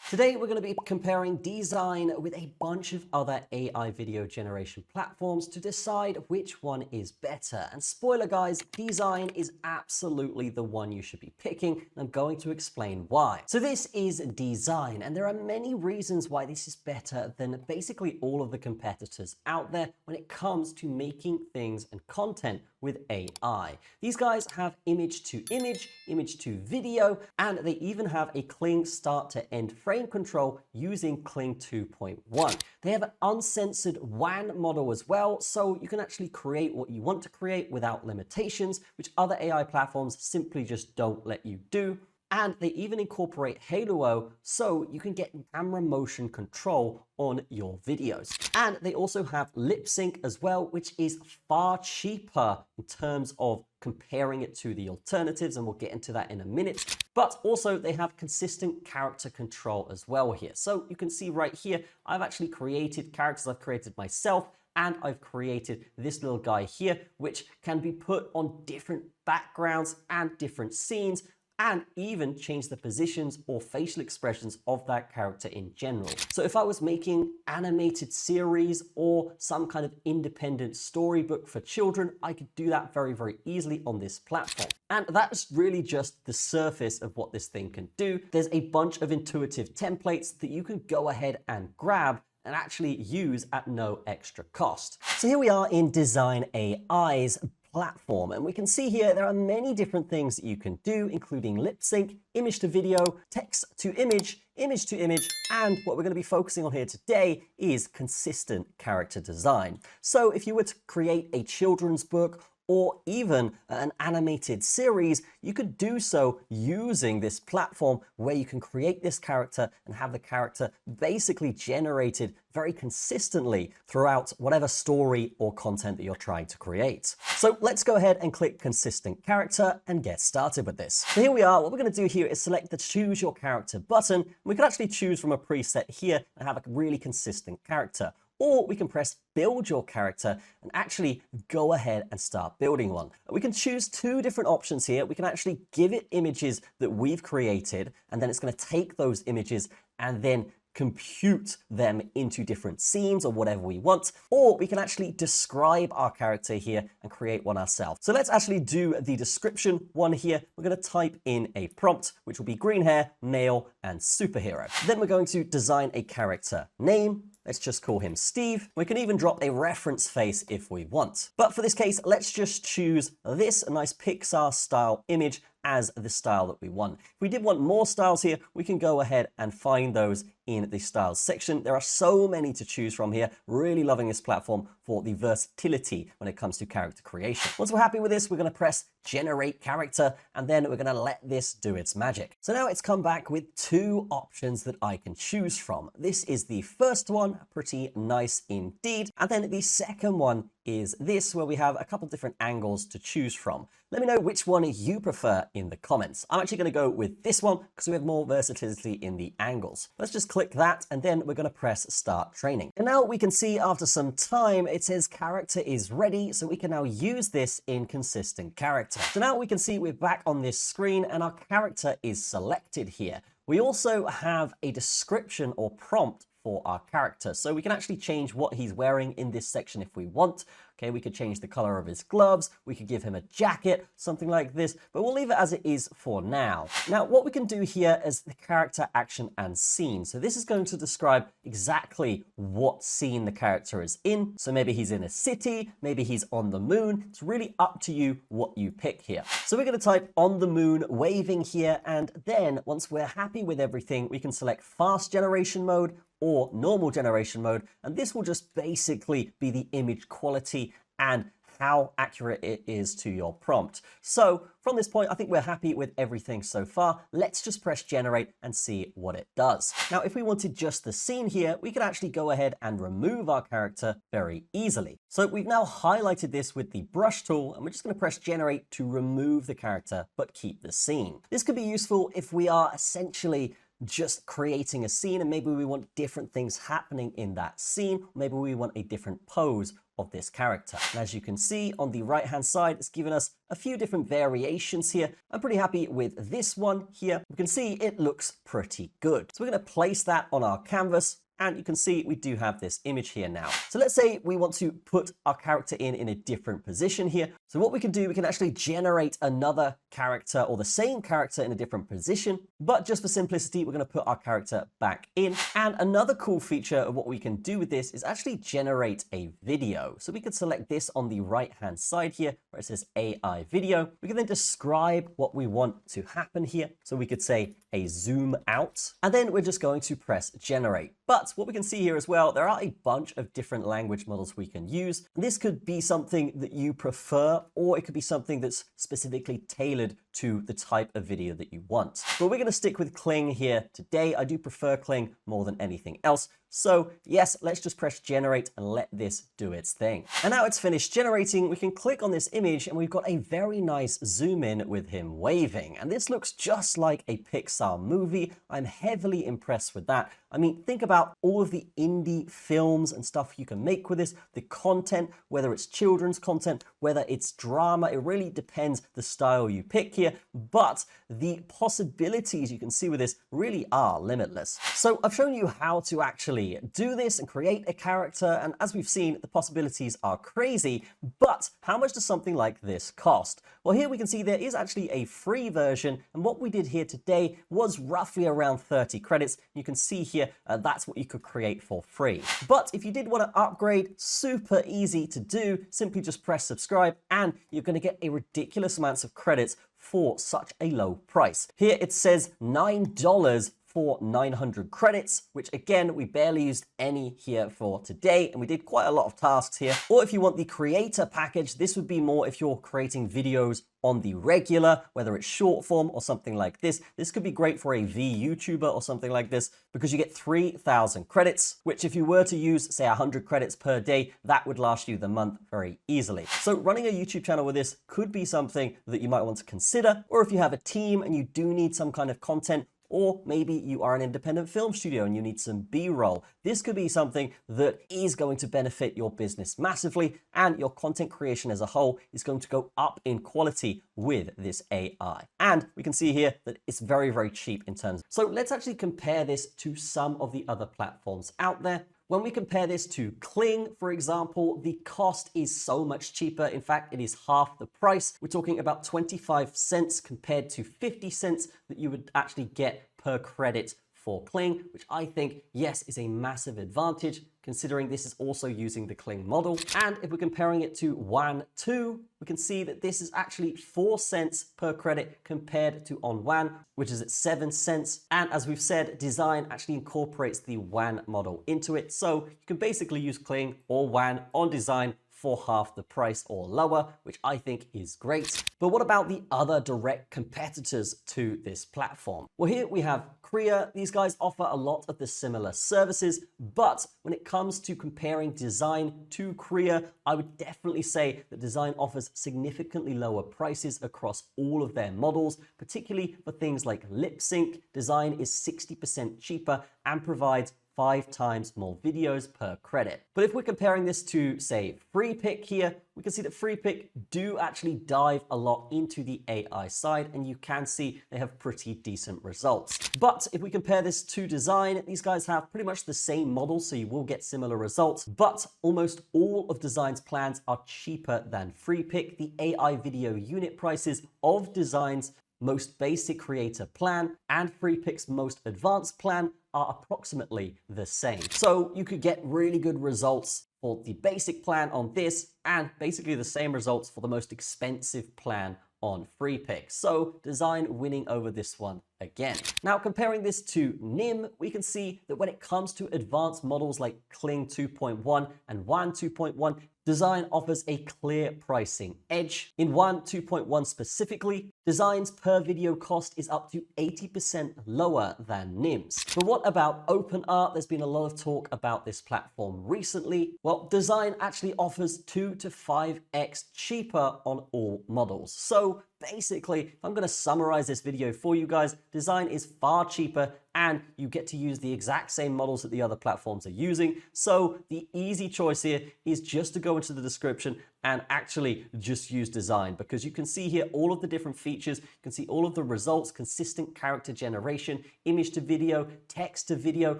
Today, we're going to be comparing Dezine with a bunch of other AI video generation platforms to decide which one is better. And spoiler guys, Dezine is absolutely the one you should be picking, and I'm going to explain why. So this is Dezine, and there are many reasons why this is better than basically all of the competitors out there when it comes to making things and content with AI. These guys have image to image, image to video, and they even have a clean start to end frame control using Kling 2.1. They have an uncensored WAN model as well, so you can actually create what you want to create without limitations, which other AI platforms simply just don't let you do. And they even incorporate Halo, so you can get camera motion control on your videos. And they also have lip sync as well, which is far cheaper in terms of comparing it to the alternatives, and we'll get into that in a minute. But also they have consistent character control as well here. So you can see right here, I've actually created characters I've created myself, and I've created this little guy here, which can be put on different backgrounds and different scenes, and even change the positions or facial expressions of that character in general. So if I was making animated series or some kind of independent storybook for children, I could do that very, very easily on this platform. And that's really just the surface of what this thing can do. There's a bunch of intuitive templates that you can go ahead and grab and actually use at no extra cost. So here we are in Dzine AI's platform, and we can see here there are many different things that you can do, including lip sync, image to video, text to image, image to image, and what we're going to be focusing on here today is consistent character design. So if you were to create a children's book or even an animated series, you could do so using this platform where you can create this character and have the character basically generated very consistently throughout whatever story or content that you're trying to create. So let's go ahead and click consistent character and get started with this. So here we are. What we're going to do here is select the choose your character button. We can actually choose from a preset here and have a really consistent character. Or we can press build your character and actually go ahead and start building one. We can choose two different options here. We can actually give it images that we've created, and then it's going to take those images and then compute them into different scenes or whatever we want, or we can actually describe our character here and create one ourselves. So let's actually do the description one here. We're going to type in a prompt, which will be green hair, male, and superhero. Then we're going to design a character name. Let's just call him Steve. We can even drop a reference face if we want. But for this case, let's just choose this, a nice Pixar style image as the style that we want. If we did want more styles here, we can go ahead and find those in the styles section. There are so many to choose from here. Really loving this platform for the versatility when it comes to character creation. Once we're happy with this, we're going to press generate character, and then we're going to let this do its magic. So now it's come back with two options that I can choose from. This is the first one, pretty nice indeed. And then the second one is this, where we have a couple different angles to choose from. Let me know which one you prefer in the comments. I'm actually going to go with this one because we have more versatility in the angles. Let's just click that, and then we're going to press start training. And now we can see after some time, it says character is ready. So we can now use this in consistent character. So now we can see we're back on this screen and our character is selected here. We also have a description or prompt for our character. So we can actually change what he's wearing in this section if we want. Okay, we could change the color of his gloves. We could give him a jacket, something like this, but we'll leave it as it is for now. Now, what we can do here is the character action and scene. So this is going to describe exactly what scene the character is in. So maybe he's in a city, maybe he's on the moon. It's really up to you what you pick here. So we're going to type on the moon waving here. And then once we're happy with everything, we can select fast generation mode or normal generation mode, and this will just basically be the image quality and how accurate it is to your prompt. So from this point, I think we're happy with everything so far. Let's just press generate and see what it does. Now, if we wanted just the scene here, we could actually go ahead and remove our character very easily. So we've now highlighted this with the brush tool, and we're just going to press generate to remove the character, but keep the scene. This could be useful if we are essentially just creating a scene, and maybe we want different things happening in that scene. Maybe we want a different pose of this character. And as you can see on the right hand side, it's given us a few different variations here. I'm pretty happy with this one here. We can see it looks pretty good. So we're going to place that on our canvas. And you can see we do have this image here now. So let's say we want to put our character in a different position here. So what we can do, we can actually generate another character or the same character in a different position. But just for simplicity, we're going to put our character back in. And another cool feature of what we can do with this is actually generate a video. So we could select this on the right hand side here where it says AI video. We can then describe what we want to happen here. So we could say a zoom out, and then we're just going to press generate. But what we can see here as well, there are a bunch of different language models we can use. And this could be something that you prefer, or it could be something that's specifically tailored to the type of video that you want. But we're going to stick with Kling here today. I do prefer Kling more than anything else. So yes, let's just press generate and let this do its thing. And now it's finished generating, we can click on this image and we've got a very nice zoom in with him waving. And this looks just like a Pixar movie. I'm heavily impressed with that. I mean, think about all of the indie films and stuff you can make with this, the content, whether it's children's content, whether it's drama, it really depends the style you pick here, but the possibilities you can see with this really are limitless. So I've shown you how to actually do this and create a character, and as we've seen, the possibilities are crazy, but how much does something like this cost? Well, here we can see there is actually a free version, and what we did here today was roughly around 30 credits. You can see here, that's what you could create for free. But if you did want to upgrade, super easy to do. Simply just press subscribe and you're going to get a ridiculous amounts of credits for such a low price. Here it says $9 for 900 credits, which again, we barely used any here for today, and we did quite a lot of tasks here. Or if you want the creator package, this would be more if you're creating videos on the regular, whether it's short form or something like this. This could be great for a VTuber or something like this, because you get 3,000 credits, which if you were to use, say 100 credits per day, that would last you the month very easily. So running a YouTube channel with this could be something that you might want to consider, or if you have a team and you do need some kind of content, or maybe you are an independent film studio and you need some B-roll. This could be something that is going to benefit your business massively, and your content creation as a whole is going to go up in quality with this AI. And we can see here that it's very, very cheap in terms. So let's actually compare this to some of the other platforms out there. When we compare this to Kling, for example, the cost is so much cheaper. In fact, it is half the price. We're talking about 25 cents compared to 50 cents that you would actually get per credit for Kling, which I think, yes, is a massive advantage, considering this is also using the Kling model. And if we're comparing it to Wan 2, we can see that this is actually 4 cents per credit compared to on Wan, which is at 7 cents. And as we've said, Dezine actually incorporates the Wan model into it. So you can basically use Kling or Wan on Dezine for half the price or lower, which I think is great. But what about the other direct competitors to this platform? Well, here we have Krea. These guys offer a lot of the similar services, but when it comes to comparing Dezine to Krea, I would definitely say that Dezine offers significantly lower prices across all of their models, particularly for things like lip sync. Dezine is 60% cheaper and provides 5 times more videos per credit. But if we're comparing this to, say, FreePic here, we can see that FreePic do actually dive a lot into the AI side, and you can see they have pretty decent results. But if we compare this to Dezine, these guys have pretty much the same model, so you will get similar results, but almost all of Dezine's plans are cheaper than FreePic. The AI video unit prices of Dezine's most basic creator plan and FreePic's most advanced plan are approximately the same. So you could get really good results for the basic plan on this, and basically the same results for the most expensive plan on FreePic. So Dezine winning over this one again. Now, comparing this to Nim, we can see that when it comes to advanced models like Kling 2.1 and Wan 2.1, Dezine offers a clear pricing edge. In Wan 2.1 specifically, Dezine's per video cost is up to 80% lower than Nim's. But what about OpenArt? There's been a lot of talk about this platform recently. Well, Dezine actually offers 2 to 5x cheaper on all models. So basically, if I'm going to summarize this video for you guys, Dezine is far cheaper and you get to use the exact same models that the other platforms are using. So the easy choice here is just to go into the description and actually just use Dezine, because you can see here all of the different features. You can see all of the results, consistent character generation, image to video, text to video,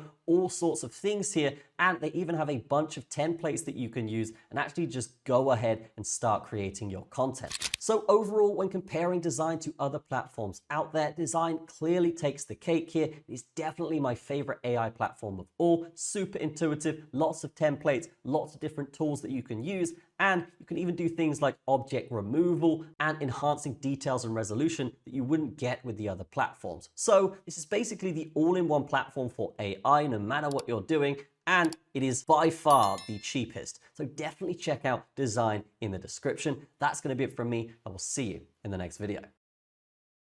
all sorts of things here. And they even have a bunch of templates that you can use and actually just go ahead and start creating your content. So overall, when comparing Dezine to other platforms out there, Dezine clearly takes the cake here. It is definitely my favorite AI platform of all. Super intuitive, lots of templates, lots of different tools that you can use. And you can even do things like object removal and enhancing details and resolution that you wouldn't get with the other platforms. So this is basically the all-in-one platform for AI, no matter what you're doing. And it is by far the cheapest. So definitely check out Dezine in the description. That's going to be it from me. I will see you in the next video.